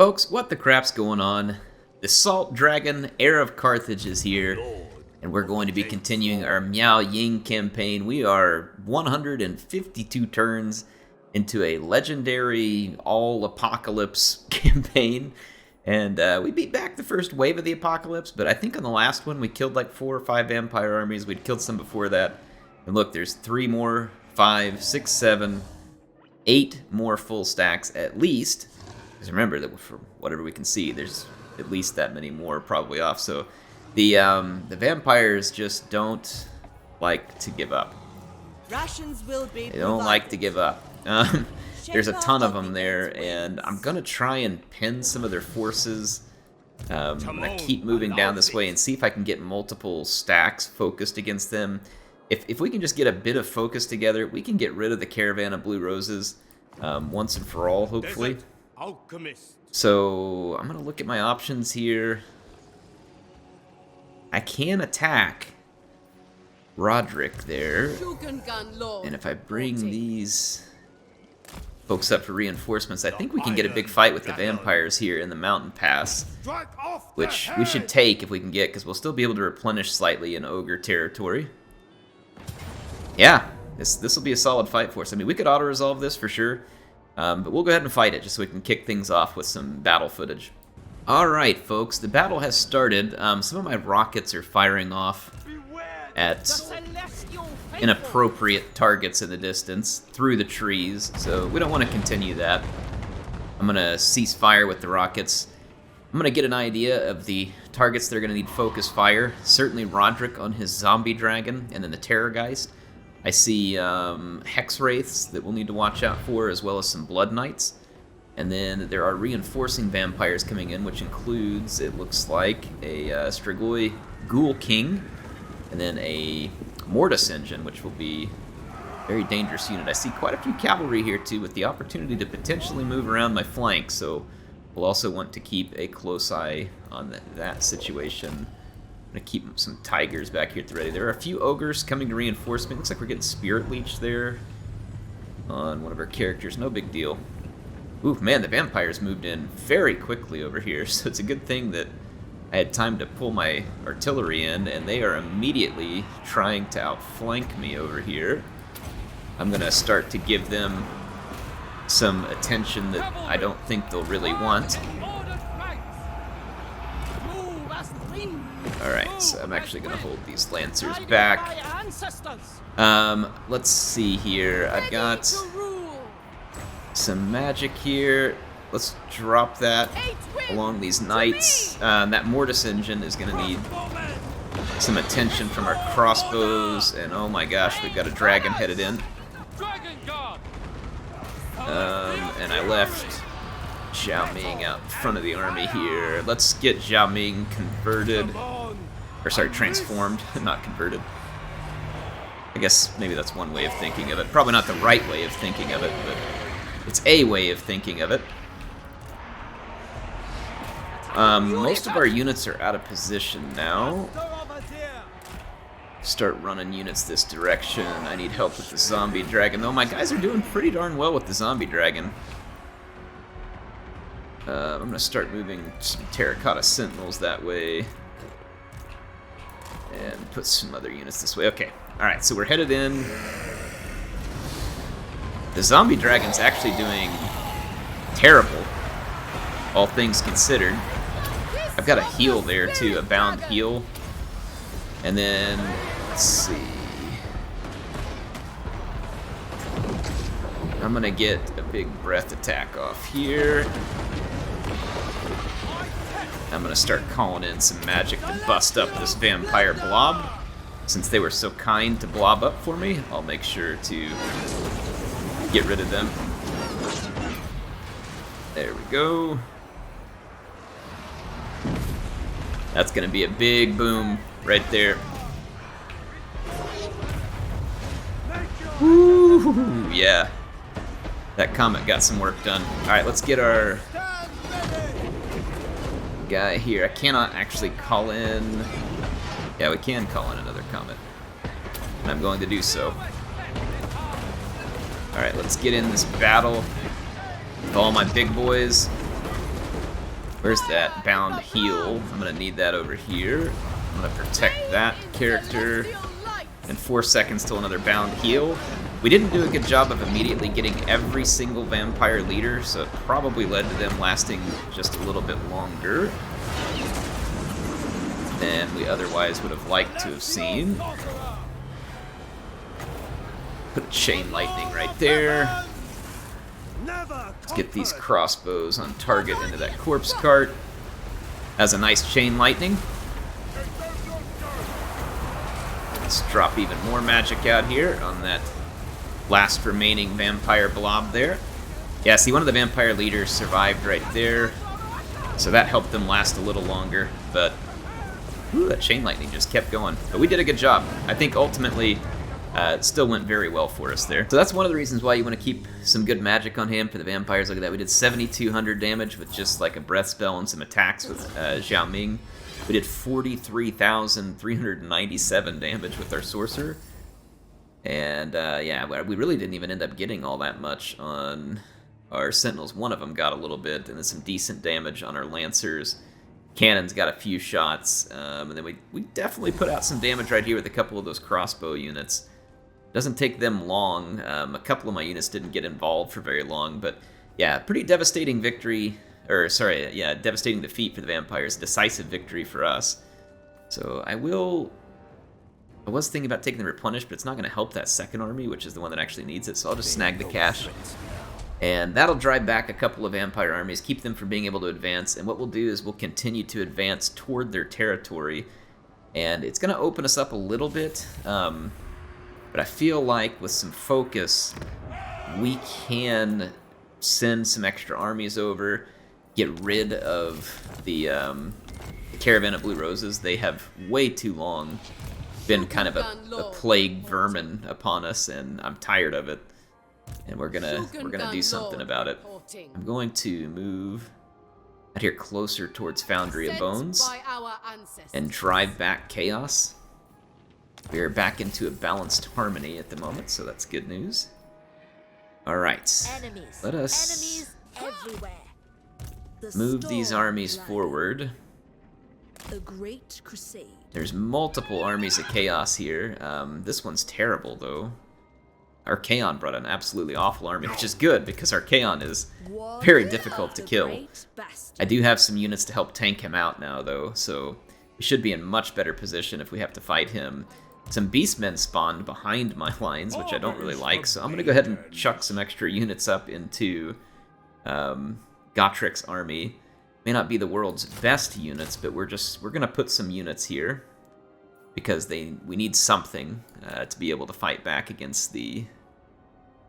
Folks, what the crap's going on? The Salt Dragon, HeirofCarthage is here, and we're going to be continuing our Miao Ying campaign. We are 152 turns into a legendary all-apocalypse campaign, and we beat back the first wave of the apocalypse, but I think on the last one we killed like 4 or 5 vampire armies. We'd killed some before that, and look, there's 3 more, 5, 6, 7, 8 more full stacks at least. Because remember that for whatever we can see, there's at least that many more probably off. So the vampires just don't like to give up. Rations will be They don't like to give up. There's a ton of them there, and I'm gonna try and pin some of their forces. I'm gonna keep moving down this way and see if I can get multiple stacks focused against them. If we can just get a bit of focus together, we can get rid of the caravan of blue roses once and for all, hopefully. So I'm gonna look at my options here. I can attack Roderick there, and if I bring these folks up for reinforcements, I think we can get a big fight with the vampires here in the mountain pass, which we should take if we can get, because we'll still be able to replenish slightly in ogre territory. Yeah, this will be a solid fight for us. I mean, we could auto-resolve this for sure. But we'll go ahead and fight it, just so we can kick things off with some battle footage. Alright, folks, the battle has started. Some of my rockets are firing off at inappropriate targets in the distance, through the trees, so we don't want to continue that. I'm going to cease fire with the rockets. I'm going to get an idea of the targets that are going to need focus fire. Certainly Roderick on his zombie dragon, and then the Terrorgeist. I see Hex Wraiths that we'll need to watch out for, as well as some Blood Knights. And then there are reinforcing vampires coming in, which includes, it looks like, a Strigoi Ghoul King, and then a Mortis Engine, which will be a very dangerous unit. I see quite a few cavalry here, too, with the opportunity to potentially move around my flank, so we'll also want to keep a close eye on that situation. I'm going to keep some tigers back here at the ready. There are a few ogres coming to reinforce me. Looks like we're getting Spirit Leech there on one of our characters. No big deal. Ooh, man, the vampires moved in very quickly over here, so it's a good thing that I had time to pull my artillery in, and they are immediately trying to outflank me over here. I'm going to start to give them some attention that I don't think they'll really want. Alright, so I'm actually going to hold these Lancers back. Let's see here. I've got some magic here. Let's drop that along these Knights. That Mortis Engine is going to need some attention from our crossbows. And oh my gosh, we've got a dragon headed in. And I left Zhao Ming out in front of the army here. Let's get Zhao Ming converted. Or sorry, transformed, not converted. I guess maybe that's one way of thinking of it. Probably not the right way of thinking of it, but it's a way of thinking of it. Most of our units are out of position now. Start running units this direction. I need help with the zombie dragon, though my guys are doing pretty darn well with the zombie dragon. I'm going to start moving some terracotta sentinels that way. And put some other units this way. Okay, alright, so we're headed in. The zombie dragon's actually doing terrible, all things considered. I've got a heal there too, a bound heal. And then, let's see. I'm gonna get a big breath attack off here. I'm gonna start calling in some magic to bust up this vampire blob. Since they were so kind to blob up for me, I'll make sure to get rid of them. There we go. That's gonna be a big boom right there. Woo, yeah. That comet got some work done. Alright, let's get our guy here. I cannot actually call in. Yeah, we can call in another comet. And I'm going to do so. Alright, let's get in this battle with all my big boys. Where's that bound heal? I'm gonna need that over here. I'm gonna protect that character. In 4 seconds till another bound heal. We didn't do a good job of immediately getting every single vampire leader, so it probably led to them lasting just a little bit longer than we otherwise would have liked to have seen. Put chain lightning right there. Let's get these crossbows on target into that corpse cart. Has a nice chain lightning. Let's drop even more magic out here on that last remaining vampire blob there. Yeah, see, one of the vampire leaders survived right there, so that helped them last a little longer, but ooh, that chain lightning just kept going. But we did a good job. I think ultimately it still went very well for us there. So that's one of the reasons why you want to keep some good magic on hand for the vampires. Look at that. We did 7,200 damage with just like a breath spell and some attacks with Miao Ying. We did 43,397 damage with our sorcerer. And yeah, we really didn't even end up getting all that much on our sentinels. One of them got a little bit, and then some decent damage on our lancers. Cannons got a few shots, and then we definitely put out some damage right here with a couple of those crossbow units. Doesn't take them long. A couple of my units didn't get involved for very long, but yeah, pretty devastating victory. Or sorry, yeah, devastating defeat for the vampires. Decisive victory for us. So I was thinking about taking the replenish, but it's not going to help that second army, which is the one that actually needs it. So I'll just snag the cash. And that'll drive back a couple of vampire armies, keep them from being able to advance. And what we'll do is we'll continue to advance toward their territory. And it's going to open us up a little bit. But I feel like with some focus, we can send some extra armies over, get rid of the caravan of blue roses. They have way too long been kind of a plague vermin upon us, and I'm tired of it. And we're gonna do something about it. I'm going to move out here closer towards Foundry of Bones and drive back chaos. We are back into a balanced harmony at the moment, so that's good news. All right, let us move these armies forward. The Great Crusade. There's multiple armies of chaos here. This one's terrible, though. Archaon brought an absolutely awful army, which is good, because Archaon is very difficult to kill. I do have some units to help tank him out now, though, so we should be in much better position if we have to fight him. Some beastmen spawned behind my lines, which I don't really like, so I'm going to go ahead and chuck some extra units up into Gottrik's army. May not be the world's best units, but we're going to put some units here because we need something to be able to fight back against the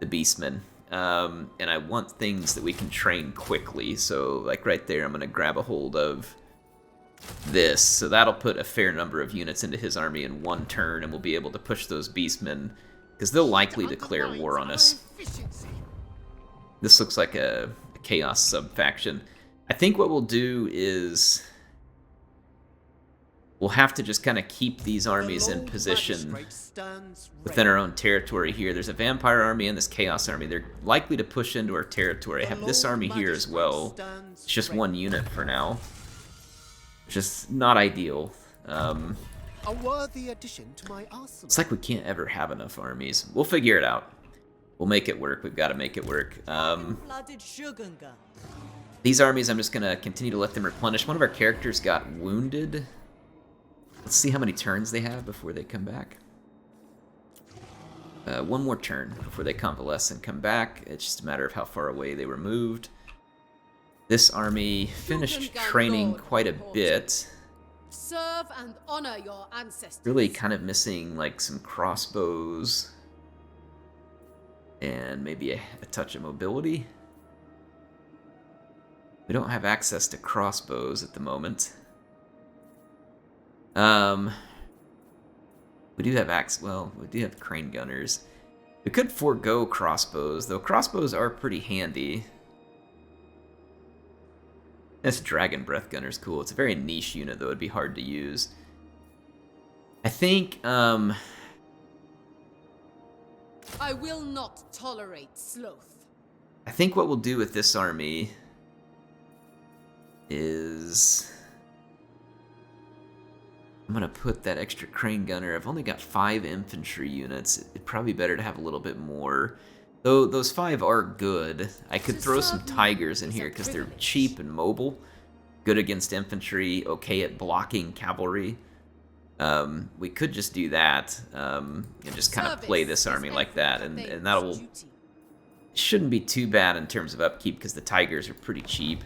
beastmen. And I want things that we can train quickly, so like right there I'm going to grab a hold of this, so that'll put a fair number of units into his army in one turn, and we'll be able to push those beastmen, because they'll likely declare war on us. This looks like a chaos sub-faction. I think what we'll do is we'll have to just kind of keep these armies in position within our own territory here. There's a vampire army and this chaos army. They're likely to push into our territory. I have this army here as well. It's just one unit for now, which is not ideal. A worthy addition to my arsenal. It's like we can't ever have enough armies. We'll figure it out. We'll make it work. We've got to make it work. These armies, I'm just going to continue to let them replenish. One of our characters got wounded. Let's see how many turns they have before they come back. One more turn before they convalesce and come back. It's just a matter of how far away they were moved. This army finished training quite a bit. Serve and honor your ancestors. Really kind of missing like some crossbows and maybe a touch of mobility. We don't have access to crossbows at the moment. We do have we do have crane gunners. We could forego crossbows, though crossbows are pretty handy. This Dragon Breath Gunner's cool. It's a very niche unit, though. It'd be hard to use. I think, I will not tolerate sloth. I think what we'll do with this army is is... I'm going to put that extra crane gunner. I've only got 5 infantry units. It'd probably be better to have a little bit more. Though those 5 are good. I could throw some tigers in here because they're cheap and mobile. Good against infantry, okay at blocking cavalry. We could just do that and just kind of play this army like that, and that'll shouldn't be too bad in terms of upkeep because the tigers are pretty cheap.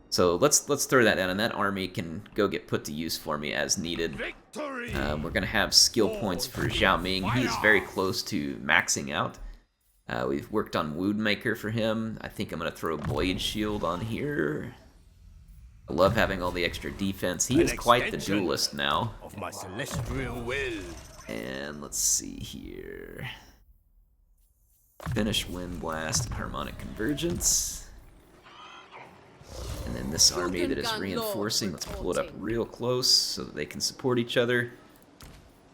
So let's throw that down, and that army can go get put to use for me as needed. We're gonna have skill points for Xiao Ming. He's very close to maxing out. We've worked on Woundmaker for him. I think I'm gonna throw Blade Shield on here. I love having all the extra defense. He is quite the duelist now. Of my celestial will. And let's see here. Finish Wind Blast and Harmonic Convergence. And then this army that is reinforcing, let's pull it up real close so that they can support each other.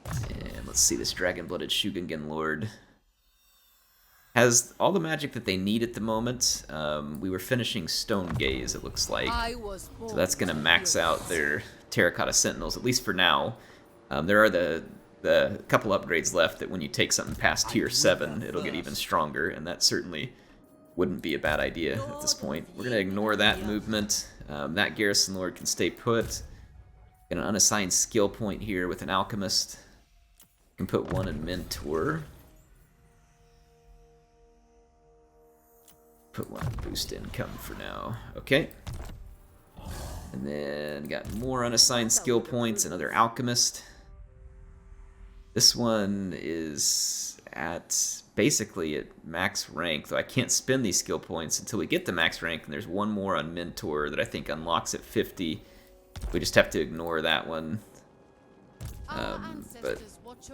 And let's see, this Dragon-Blooded Shugengen Lord has all the magic that they need at the moment. We were finishing Stone Gaze, it looks like. So that's going to max out their Terracotta Sentinels, at least for now. There are the couple upgrades left that when you take something past tier 7, it'll get even stronger, and that certainly wouldn't be a bad idea at this point. We're going to ignore that movement. That Garrison Lord can stay put. Get an unassigned skill point here with an Alchemist. Can put one in Mentor. Put one in Boost Income for now. Okay. And then got more unassigned skill points, another Alchemist. This one is at basically at max rank, though I can't spend these skill points until we get to max rank, and there's one more on Mentor that I think unlocks at 50. We just have to ignore that one. But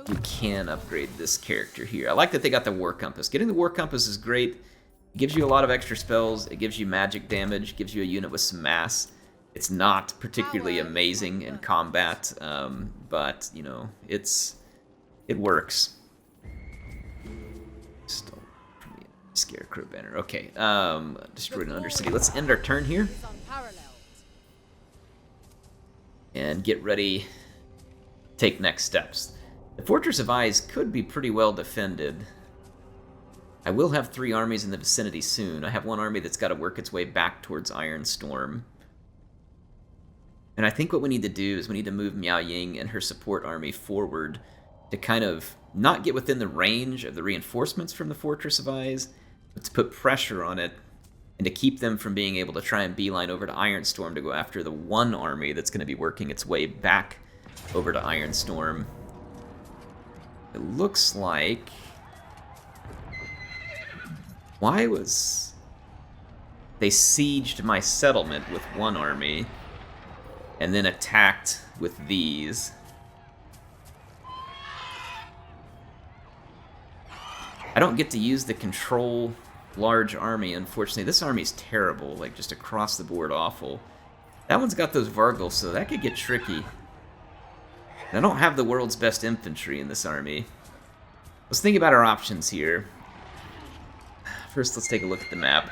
you can upgrade this character here. I like that they got the War Compass. Getting the War Compass is great. It gives you a lot of extra spells. It gives you magic damage. Gives you a unit with some mass. It's not particularly amazing in combat, but you know it works. Stole from the Scarecrow banner. Okay, destroyed an Undercity. Let's end our turn here and get ready. Take next steps. The Fortress of Eyes could be pretty well defended. I will have 3 armies in the vicinity soon. I have one army that's got to work its way back towards Ironstorm. And I think what we need to do is we need to move Miao Ying and her support army forward to kind of not get within the range of the reinforcements from the Fortress of Eyes, but to put pressure on it and to keep them from being able to try and beeline over to Ironstorm to go after the one army that's going to be working its way back over to Ironstorm. It looks like... Why was... They sieged my settlement with one army and then attacked with these. I don't get to use the control large army, unfortunately. This army's terrible, like just across the board awful. That one's got those Vargals, so that could get tricky. I don't have the world's best infantry in this army. Let's think about our options here. First, let's take a look at the map.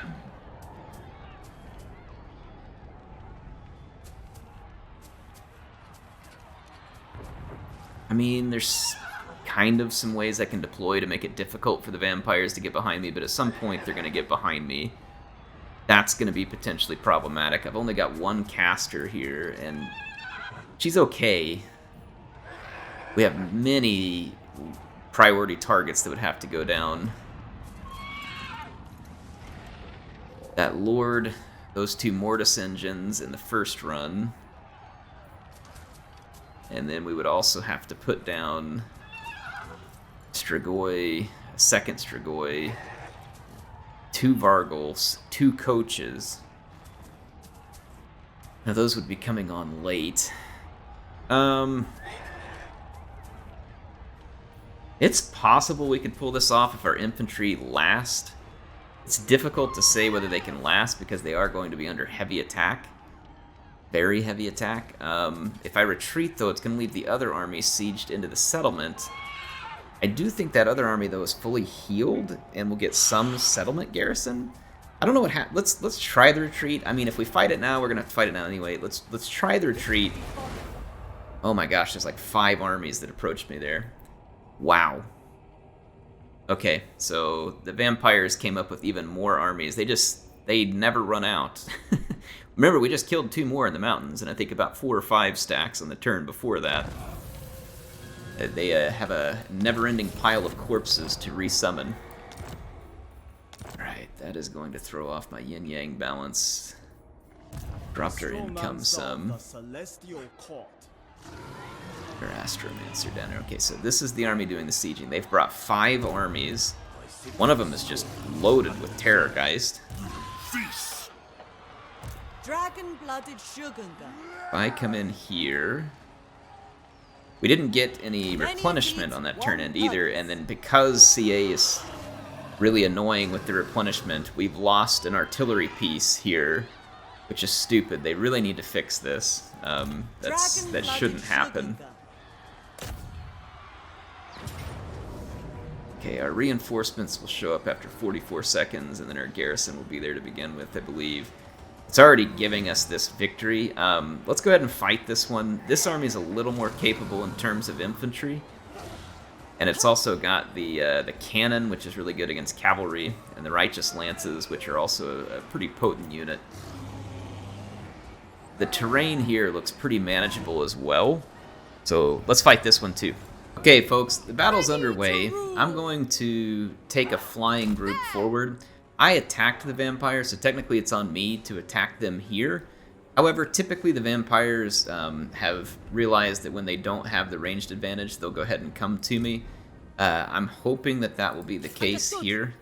I mean, there's kind of some ways I can deploy to make it difficult for the vampires to get behind me, but at some point they're going to get behind me. That's going to be potentially problematic. I've only got one caster here, and she's okay. We have many priority targets that would have to go down. That Lord, those 2 Mortis engines in the first run. And then we would also have to put down Strigoi, a second Strigoi, 2 Vargals, 2 coaches. Now those would be coming on late. It's possible we could pull this off if our infantry last. It's difficult to say whether they can last because they are going to be under heavy attack. Very heavy attack. If I retreat, though, it's going to leave the other army sieged into the settlement. I do think that other army, though, is fully healed and will get some settlement garrison. I don't know what happened. Let's try the retreat. I mean, if we fight it now, we're gonna have to fight it now anyway. Let's try the retreat. Oh my gosh, there's like 5 armies that approached me there. Wow. Okay, so the vampires came up with even more armies. They never run out. Remember, we just killed 2 more in the mountains, and I think about 4 or 5 stacks on the turn before that. They have a never-ending pile of corpses to resummon. Alright, that is going to throw off my yin-yang balance. Dropped our income some. Or Astromancer down there. Okay, so this is the army doing the sieging. They've brought 5 armies. One of them is just loaded with Terrorgeist. Dragon-blooded sugar. If I come in here... We didn't get any replenishment on that turn end either, and then because CA is really annoying with the replenishment, we've lost an artillery piece here, which is stupid. They really need to fix this. That shouldn't happen. Okay, our reinforcements will show up after 44 seconds, and then our garrison will be there to begin with, I believe. It's already giving us this victory. Let's go ahead and fight this one. This army is a little more capable in terms of infantry. And it's also got the cannon, which is really good against cavalry, and the righteous lances, which are also a pretty potent unit. The terrain here looks pretty manageable as well. So let's fight this one too. Okay, folks, the battle's underway. I'm going to take a flying group forward. I attacked the vampires, so technically it's on me to attack them here. However, typically the vampires have realized that when they don't have the ranged advantage, they'll go ahead and come to me. I'm hoping that that will be the case here.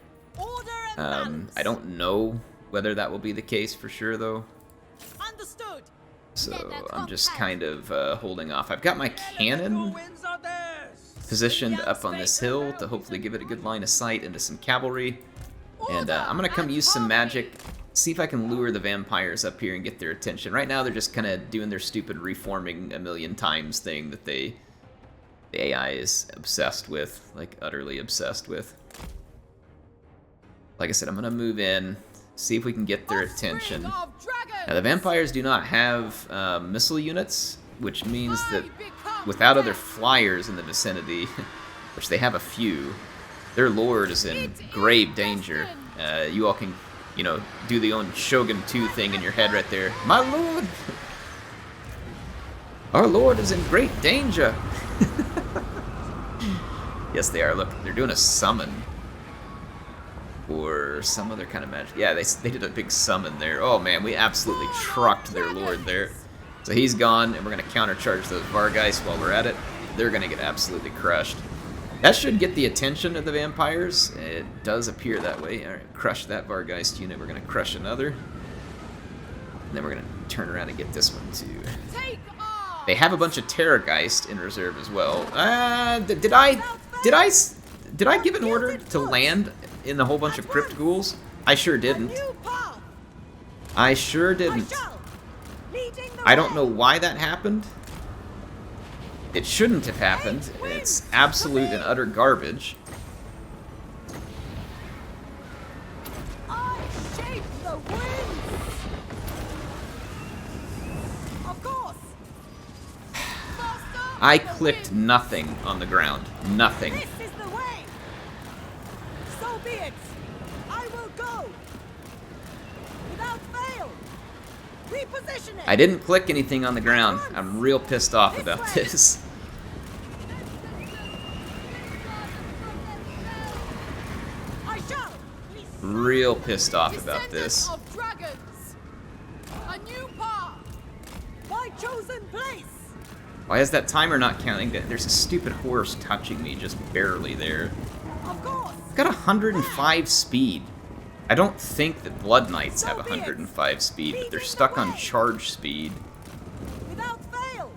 I don't know whether that will be the case for sure, though. Understood. So I'm just kind of holding off. I've got my cannon positioned up on this hill to hopefully give it a good line of sight into some cavalry. And I'm going to come use some magic, see if I can lure the vampires up here and get their attention. Right now they're just kind of doing their stupid reforming a million times thing that the AI is obsessed with, like utterly obsessed with. Like I said, I'm going to move in, see if we can get their attention. Now the vampires do not have missile units, which means that without other flyers in the vicinity, which they have a few, their lord is in grave danger. You all can, you know, do the own Shogun 2 thing in your head right there. My lord! Our lord is in great danger! Yes, they are. Look, they're doing a summon. Or some other kind of magic. Yeah, they did a big summon there. Oh man, we absolutely trucked their lord there. So he's gone, and we're going to countercharge those Vargeist while we're at it. They're going to get absolutely crushed. That should get the attention of the vampires. It does appear that way. Alright, crush that Vargeist unit. We're going to crush another. And then we're going to turn around and get this one too. They have a bunch of Terrorgeist in reserve as well. Did I give an order to land in a whole bunch of Crypt Ghouls? I sure didn't. I sure didn't. I don't know why that happened. It shouldn't have happened. It's absolute and utter garbage. I clicked nothing on the ground. Nothing. This is the way. So be it. I will go. Without fail. Reposition it. I didn't click anything on the ground. I'm real pissed off about this. I shall. Real pissed off about this. Of dragons. A new path. My chosen place. Why is that timer not counting? There's a stupid horse touching me just barely there. Of course. I've got 105 speed. I don't think that Blood Knights have 105 speed, but they're stuck on charge speed. Without fail.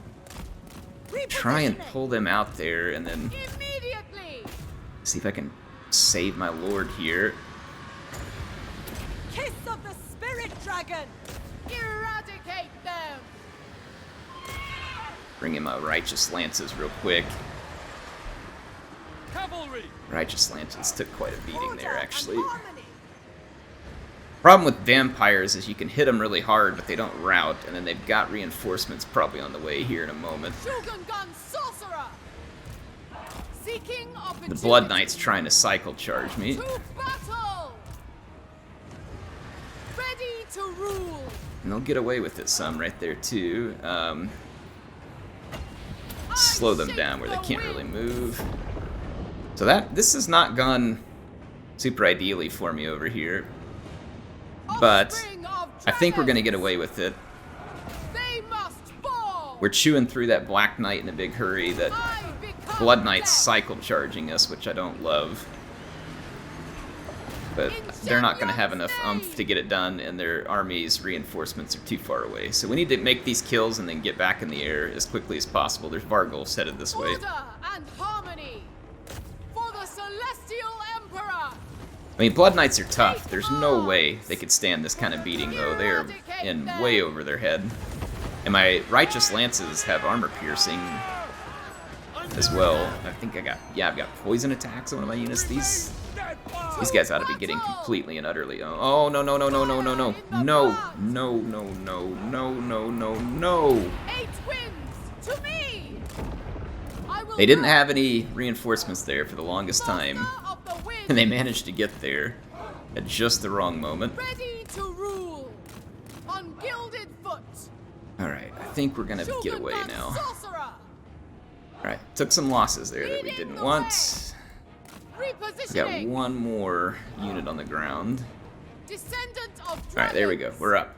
Try and pull them out there and then Immediately. see if I can save my lord here. Kiss of the spirit dragon. Eradicate them. Bring in my Righteous Lances real quick. Cavalry. Righteous Lances took quite a beating there, actually. Problem with vampires is you can hit them really hard, but they don't rout, and then they've got reinforcements probably on the way here in a moment. Shogun sorcerer. Seeking The Blood Knight's trying to cycle charge me. To battle. Ready to rule. And they'll get away with it some right there too. Slow them down where they can't really move. So this has not gone super ideally for me over here. But I think we're going to get away with it. We're chewing through that Black Knight in a big hurry. That Blood Knight's cycle charging us, which I don't love. But they're not going to have enough oomph to get it done, and their army's reinforcements are too far away. So we need to make these kills and then get back in the air as quickly as possible. There's Vargulfs headed this way. Order and harmony for the Celestial Emperor. I mean, Blood Knights are tough. There's no way they could stand this kind of beating, though. They are in way over their head. And my Righteous Lances have armor piercing as well. I think I've got poison attacks on one of my units. These guys ought to be getting completely and utterly. Oh, no, no, no, no, no, no, no. No, no, no, no, no, no, no, no. To me. They didn't have any reinforcements there for the longest time. And they managed to get there at just the wrong moment. Ready to rule on gilded foot. Alright, I think we're gonna get away now. Alright, took some losses there that we didn't want. We got one more unit on the ground. Alright, there we go. We're up.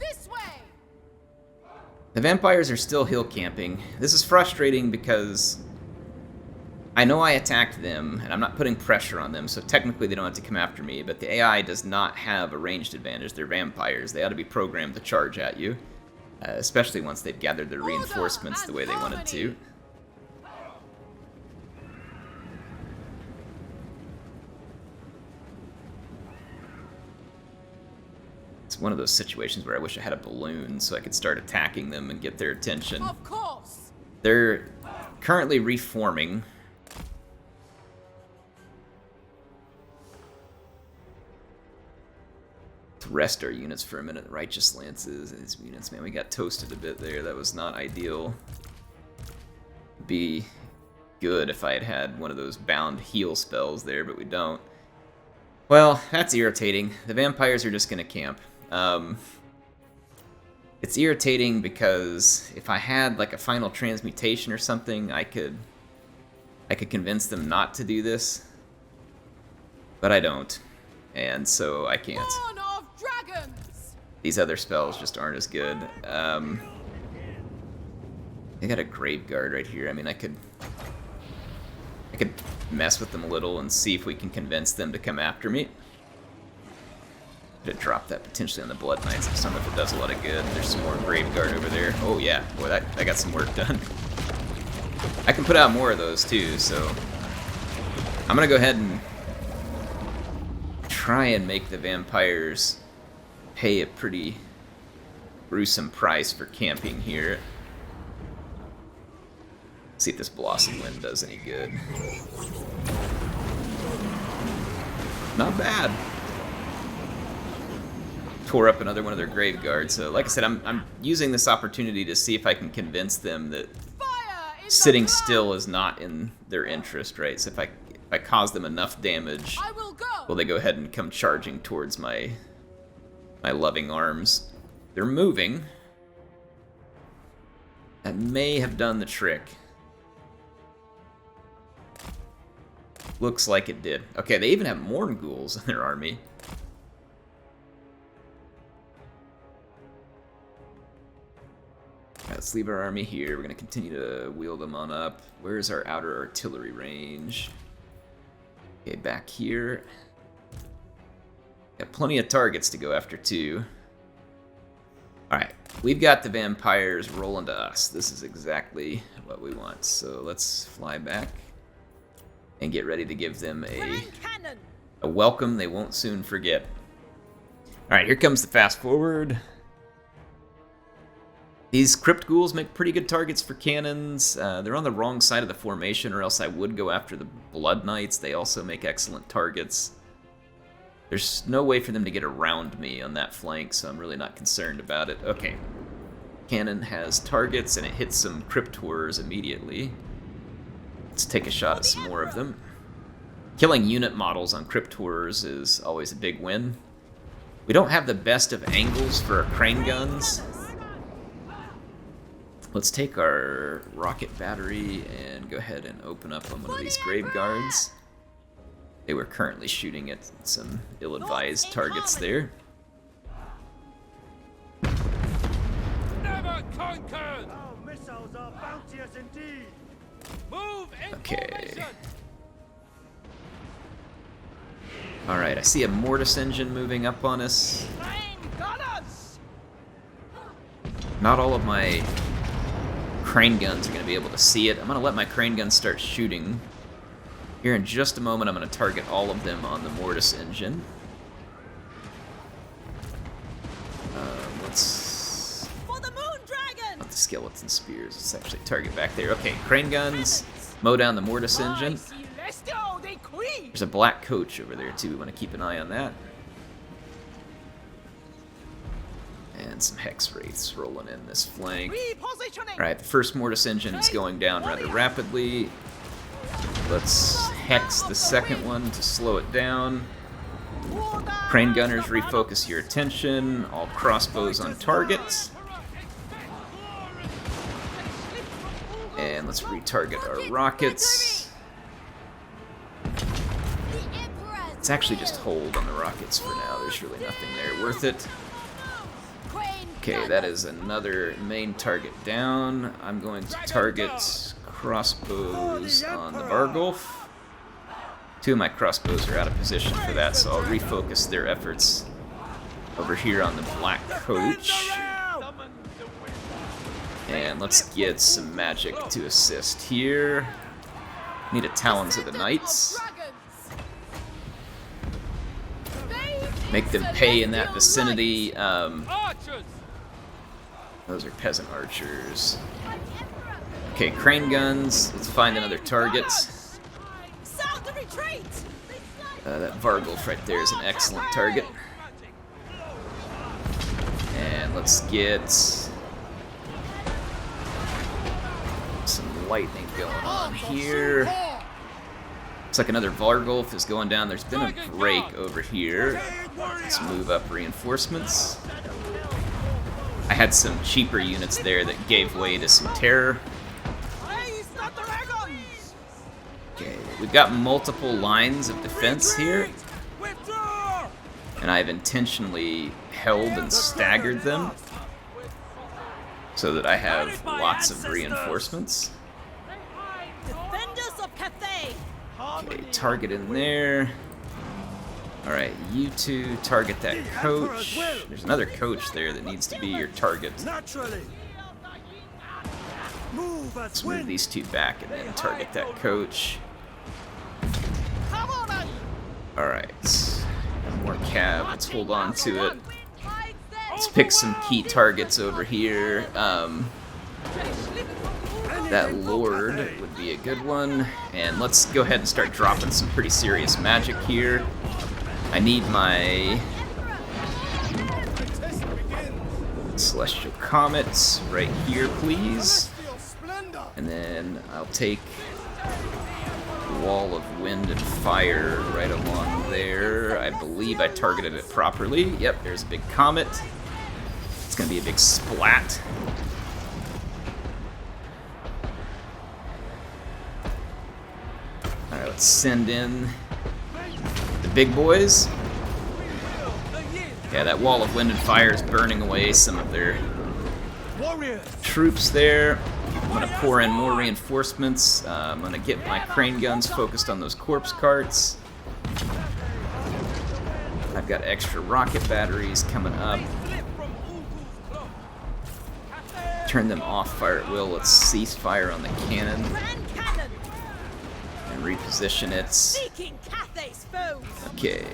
This way. The vampires are still hill camping. This is frustrating because I know I attacked them, and I'm not putting pressure on them, so technically they don't have to come after me, but the AI does not have a ranged advantage. They're vampires. They ought to be programmed to charge at you, especially once they've gathered their reinforcements the way they wanted to. It's one of those situations where I wish I had a balloon so I could start attacking them and get their attention. Of course. They're currently reforming. Rest our units for a minute. Righteous Lances and his units. Man, we got toasted a bit there. That was not ideal. Be good if I had had one of those bound heal spells there, but we don't. Well, that's irritating. The vampires are just going to camp. It's irritating because if I had like a final transmutation or something, I could convince them not to do this. But I don't. And so I can't. These other spells just aren't as good. They got a Grave Guard right here. I mean, I could mess with them a little and see if we can convince them to come after me. Could have dropped that potentially on the Blood Knights. I just don't know if it does a lot of good. There's some more Grave Guard over there. Oh yeah, boy, that got some work done. I can put out more of those too, so I'm gonna go ahead and try and make the vampires pay a pretty gruesome price for camping here. See if this Blossom Wind does any good. Not bad. Tore up another one of their Grave Guards. So like I said, I'm using this opportunity to see if I can convince them that sitting still is not in their interest, right? So if I cause them enough damage, will they go ahead and come charging towards my loving arms? They're moving. That may have done the trick. Looks like it did. Okay, they even have Morn Ghouls in their army. Alright, let's leave our army here. We're going to continue to wheel them on up. Where's our outer artillery range? Okay, back here. Got plenty of targets to go after, too. Alright, we've got the vampires rolling to us. This is exactly what we want. So let's fly back and get ready to give them a welcome they won't soon forget. Alright, here comes the fast forward. These Crypt Ghouls make pretty good targets for cannons. They're on the wrong side of the formation, or else I would go after the Blood Knights. They also make excellent targets. There's no way for them to get around me on that flank, so I'm really not concerned about it. Okay. Cannon has targets, and it hits some cryptors immediately. Let's take a shot at some more of them. Killing unit models on cryptors is always a big win. We don't have the best of angles for our crane guns. Let's take our rocket battery and go ahead and open up on one of these grave guards. They were currently shooting at some ill-advised targets there. Never conquered! Our missiles are bounteous indeed. Move in formation. Alright, I see a mortis engine moving up on us. Not all of my crane guns are going to be able to see it. I'm going to let my crane guns start shooting. Here in just a moment, I'm going to target all of them on the mortis engine. Let's... For the moon dragon! Not the skeleton spears. Let's actually target back there. Okay, crane guns. Mow down the mortis engine. There's a black coach over there, too. We want to keep an eye on that. And some hex wraiths rolling in this flank. Alright, the first mortis engine is going down rather rapidly. Let's hex the second one to slow it down. Crane gunners, refocus your attention. All crossbows on targets. And let's retarget our rockets. Let's actually just hold on the rockets for now. There's really nothing there worth it. Okay, that is another main target down. I'm going to target crossbows on the Vargulf. Two of my crossbows are out of position for that, so I'll refocus their efforts over here on the black coach. And let's get some magic to assist here. Need a Talons of the Knights. Make them pay in that vicinity. Those are peasant archers. Okay, crane guns. Let's find another target. That Vargulf right there is an excellent target. And let's get some lightning going on here. Looks like another Vargulf is going down. There's been a break over here. Let's move up reinforcements. I had some cheaper units there that gave way to some terror. Okay, we've got multiple lines of defense here. And I've intentionally held and staggered them so that I have lots of reinforcements. Okay, target in there. Alright, you two target that coach. There's another coach there that needs to be your target. Let's move these two back and then target that coach. Alright, more cav. Let's hold on to it. Let's pick some key targets over here. That Lord would be a good one. And let's go ahead and start dropping some pretty serious magic here. I need my Celestial Comets right here, please. And then I'll take Wall of Wind and Fire right along there. I believe I targeted it properly. Yep, there's a big comet. It's going to be a big splat. Alright, let's send in the big boys. Yeah, that Wall of Wind and Fire is burning away some of their troops there. I'm going to pour in more reinforcements. I'm going to get my crane guns focused on those corpse carts. I've got extra rocket batteries coming up. Turn them off fire at will. Let's cease fire on the cannon. And reposition it. Okay,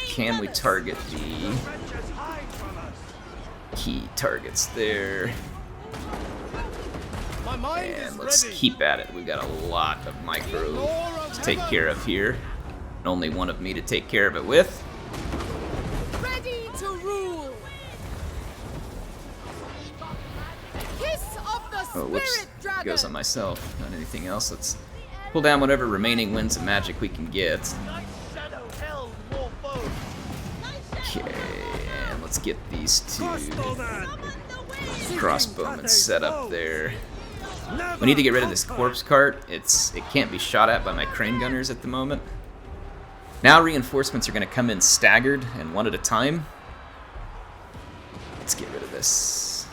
can we target the key targets there? And let's keep at it. We've got a lot of micro to take care of here. And only one of me to take care of it with. Oh, whoops. Spirit dragon. Goes on myself, not anything else. Let's pull down whatever remaining winds of magic we can get. Night shadow held more foes. Okay, and let's get these two Crossbowman. crossbowmen set up there. Never We need to get rid of this conquer. corpse cart. It can't be shot at by my crane gunners at the moment. Now reinforcements are going to come in staggered and one at a time. Let's get rid of this.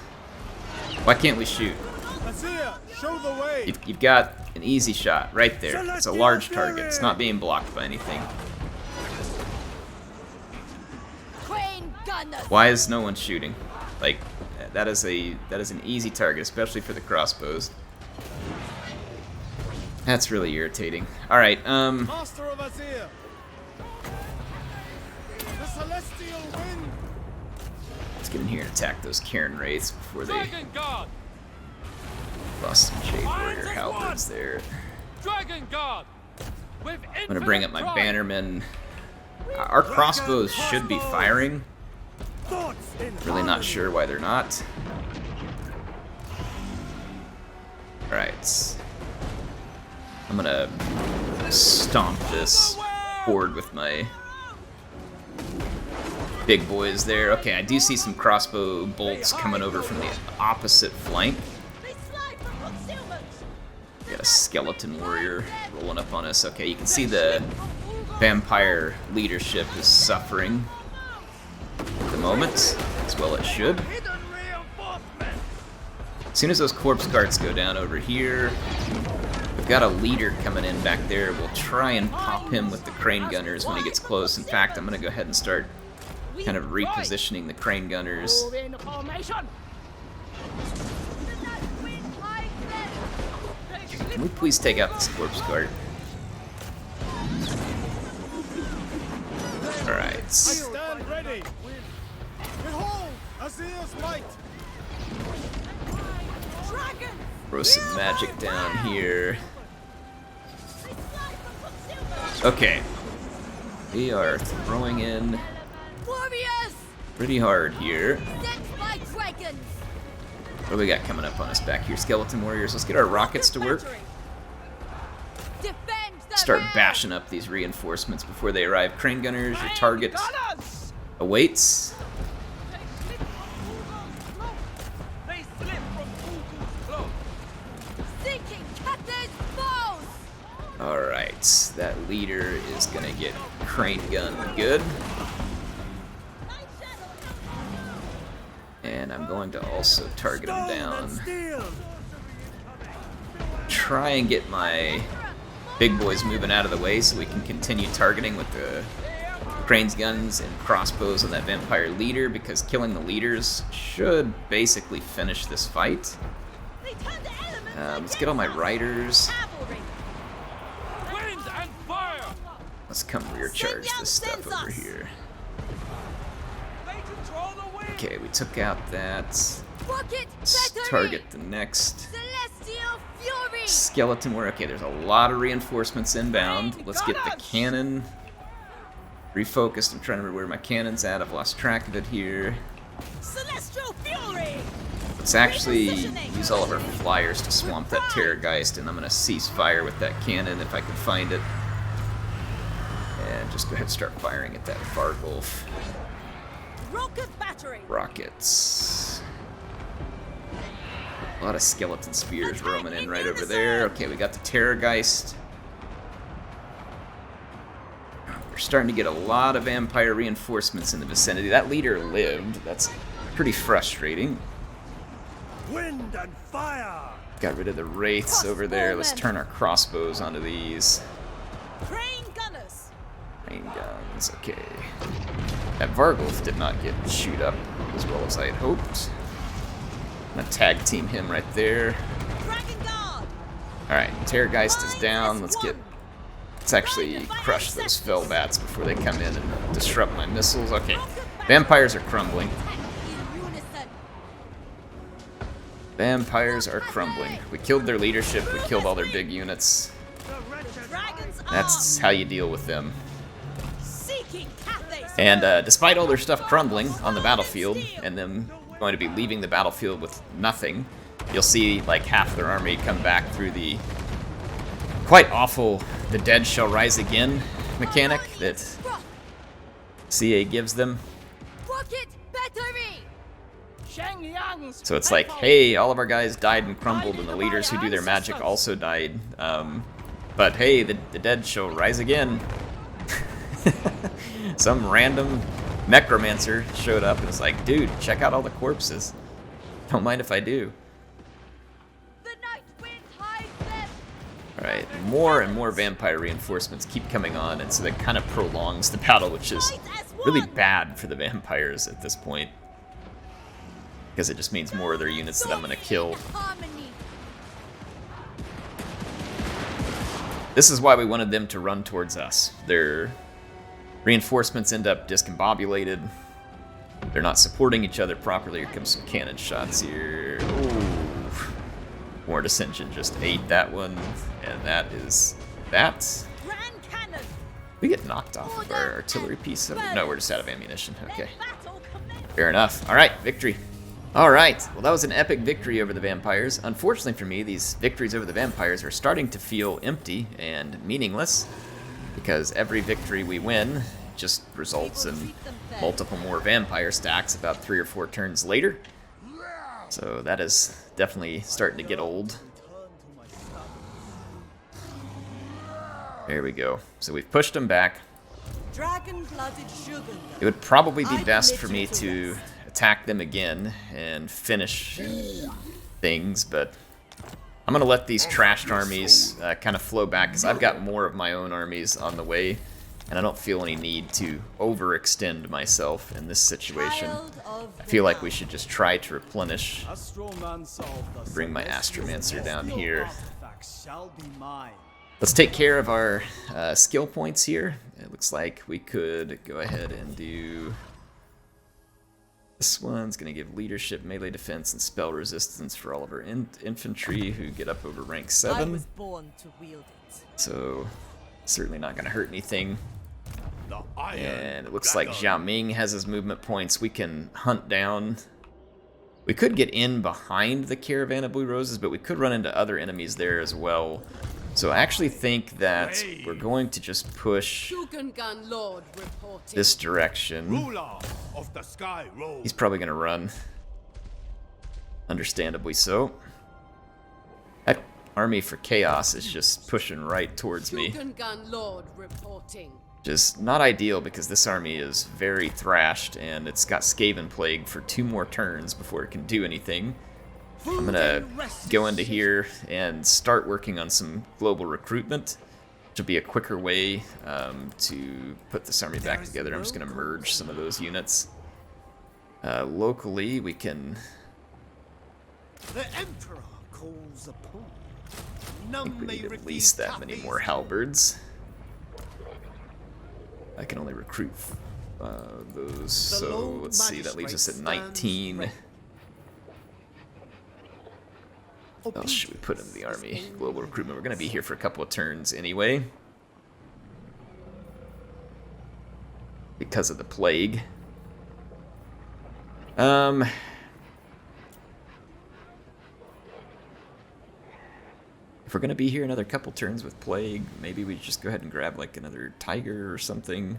Why can't we shoot? Azir, show the way. You've got an easy shot right there. It's a large target. It's not being blocked by anything. Crane gunners. Why is no one shooting? Like, that is an easy target, especially for the crossbows. That's really irritating. All right, Master of Azir. The celestial wind. let's get in here and attack those Cairn Wraiths before they Dragon Guard! lost some Jade Warrior halberds there. Dragon Guard! With I'm gonna bring up my infinite bannermen. Our crossbows should be firing. Thoughts in Really not harmony. sure why they're not. Alright. I'm gonna stomp this horde with my big boys there. Okay, I do see some crossbow bolts coming over from the opposite flank. They slide from concealment. Got a skeleton warrior rolling up on us. Okay, you can see the vampire leadership is suffering at the moment, as well it should. Hidden reinforcement. As soon as those corpse carts go down over here, we've got a leader coming in back there. We'll try and pop him with the crane gunners when he gets close. In fact, I'm going to go ahead and start kind of repositioning the crane gunners. In formation. Can we please take out this corpse cart? Alright. Stand ready. Behold, Azir's might. Dragon. Throw some magic down here. Okay. We are throwing in Warriors. pretty hard here. Sent by dragons. What do we got coming up on us back here? Skeleton warriors. Let's get our rockets to work. Defend the Start land. bashing up these reinforcements before they arrive. Crane gunners, your target awaits. They slip from Ugu's clothes. Seeking captain's foes. Alright, that leader is gonna get crane gun good. And I'm going to also target him down. Steel. Try and get my big boys moving out of the way so we can continue targeting with the cranes guns and crossbows on that vampire leader, because killing the leaders should basically finish this fight. They turn to elements Let's get all my riders. cavalry. Wind and fire! Let's come rear charge this stuff over here. They control the wind! Okay, we took out that. Rocket Let's battery. target the next Celestial fury. skeleton warrior. Okay, there's a lot of reinforcements inbound. Let's get the cannon refocused. I'm trying to remember where my cannon's at. I've lost track of it here. Celestial fury. Let's actually use all of our flyers to swamp that Terrorgeist, and I'm going to cease fire with that cannon if I can find it. And just go ahead and start firing at that Vargulf. Rocket battery. Rockets. A lot of skeleton spears roaming in right over there. Okay, we got the Terrorgeist. We're starting to get a lot of vampire reinforcements in the vicinity. That leader lived. That's pretty frustrating. Wind and fire. Got rid of the wraiths over there. Let's turn our crossbows onto these. Crane gunners. Rain guns, okay. That Vargulf did not get chewed up as well as I had hoped. I'm gonna tag team him right there. Dragon guard. Alright, Terrorgeist is down. Let's actually crush those fell bats before they come in and disrupt my missiles. Okay, vampires are crumbling. In unison. Vampires are crumbling. We killed their leadership. We killed all their big units. The wretched Dragon's That's how you deal with them. seeking Cathays. And despite all their stuff crumbling on the battlefield, and them going to be leaving the battlefield with nothing, you'll see like half their army come back through the quite awful "the dead shall rise again" mechanic that CA gives them. Rocket battery! So it's like, hey, all of our guys died and crumbled, and the leaders who do their magic also died. But hey, the dead shall rise again. Some random necromancer showed up and was like, dude, check out all the corpses. Don't mind if I do. The night wind hides them! Alright, more and more vampire reinforcements keep coming on, and so that kind of prolongs the battle, which is really bad for the vampires at this point. Because it just means more of their units that I'm going to kill. This is why we wanted them to run towards us. Their reinforcements end up discombobulated. They're not supporting each other properly. Here comes some cannon shots here. Ooh. More Ascension just ate that one. And that is that. Grand cannon! We get knocked off of our artillery piece. No, we're just out of ammunition. Okay. Fair enough. Alright, victory. Alright, well that was an epic victory over the vampires. Unfortunately for me, these victories over the vampires are starting to feel empty and meaningless, because every victory we win just results in multiple more vampire stacks about 3 or 4 turns later. So that is definitely starting to get old. There we go. So we've pushed them back. It would probably be best for me to attack them again and finish things, but I'm gonna let these trashed armies kind of flow back, because I've got more of my own armies on the way, and I don't feel any need to overextend myself in this situation. I feel like we should just try to replenish. Bring my Astromancer down here. Let's take care of our skill points here. It looks like we could go ahead and do... This one's going to give leadership, melee defense, and spell resistance for all of our infantry who get up over rank 7. I was born to wield it. So, certainly not going to hurt anything. And it looks like Miao Ying has his movement points. We can hunt down. We could get in behind the Caravan of Blue Roses, but we could run into other enemies there as well. So I actually think that we're going to just push this direction. He's probably going to run. Understandably so. That army for Chaos is just pushing right towards me. Just not ideal, because this army is very thrashed, and it's got Skaven Plague for 2 more turns before it can do anything. I'm gonna go into here and start working on some global recruitment, which will be a quicker way to put this army back together. I'm just gonna merge some of those units. Locally, we can... The Emperor calls upon. I think we need at least that many more halberds. I can only recruit those, so let's see, that leaves us at 19. What else should we put in the army? Global recruitment. We're going to be here for a couple of turns anyway, because of the plague. If we're going to be here another couple turns with plague, maybe we just go ahead and grab like another tiger or something.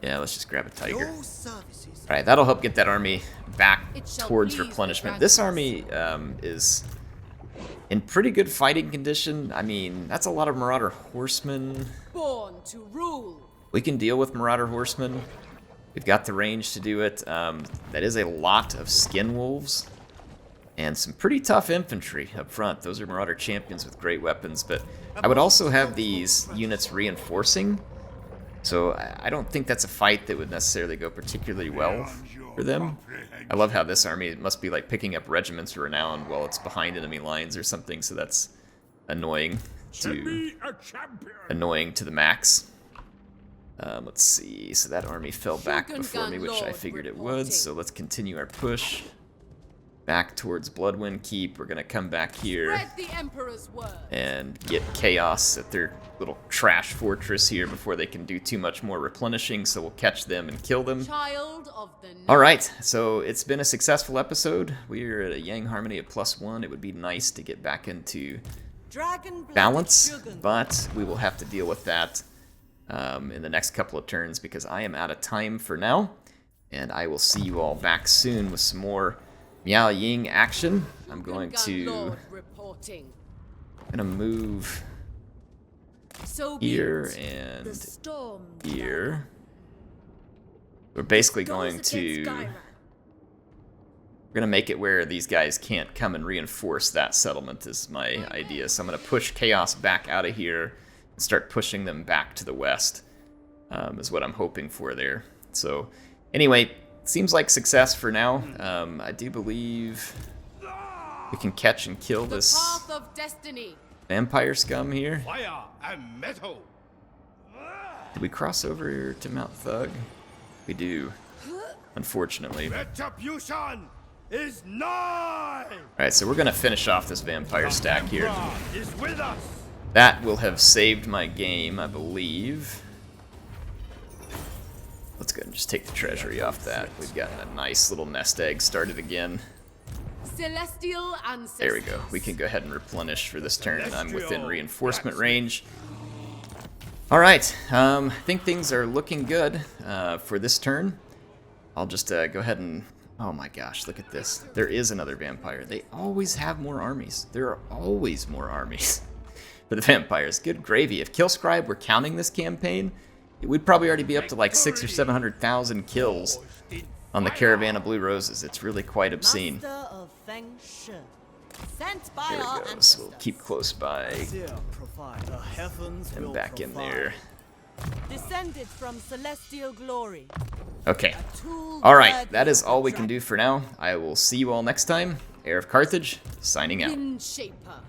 Yeah, let's just grab a tiger. Alright, that'll help get that army back towards replenishment. This army is in pretty good fighting condition. I mean, that's a lot of Marauder Horsemen. Born to rule. We can deal with Marauder Horsemen. We've got the range to do it. That is a lot of Skin Wolves. And some pretty tough infantry up front. Those are Marauder Champions with great weapons. But I would also have these units reinforcing. So I don't think that's a fight that would necessarily go particularly well for them. I love how this army must be like picking up regiments of renown while it's behind enemy lines or something, so that's annoying to the max. Let's see, so that army fell back before me, which I figured it would, so let's continue our push. back towards Bloodwind Keep. We're gonna come back here Spread the Emperor's word. and get Chaos at their little trash fortress here before they can do too much more replenishing, so we'll catch them and kill them. Child of the night. Alright, so it's been a successful episode. We're at a Yang Harmony of +1. It would be nice to get back into balance, but we will have to deal with that in the next couple of turns because I am out of time for now, and I will see you all back soon with some more Miao Ying action. I'm going to move here and here. We're basically going to make it where these guys can't come and reinforce that settlement is my idea. So I'm going to push Chaos back out of here and start pushing them back to the west is what I'm hoping for there. So anyway, seems like success for now. I do believe we can catch and kill this vampire scum here. Fire and metal. Did we cross over to Mount Thug? We do, unfortunately. Retribution is nigh. Alright, so we're going to finish off this vampire stack here. God is with us. That will have saved my game, I believe. Let's go ahead and just take the treasury off that. We've gotten a nice little nest egg started again. Celestial ancestors. There we go. We can go ahead and replenish for this turn, and I'm within reinforcement range. Alright, I think things are looking good for this turn. I'll just go ahead and... Oh my gosh, look at this. There is another vampire. They always have more armies. There are always more armies for the vampires. Good gravy. If Killscribe were counting this campaign, we'd probably already be up to like 600,000 or 700,000 kills on the Caravan of Blue Roses. It's really quite obscene. Sent by There our we go. So ancestors. we'll keep close by and back in there. Descended from celestial glory. Okay. Tool Alright, worthy that is of all we the can do for now. I will see you all next time. HeirofCarthage, signing out. Wind Shaper.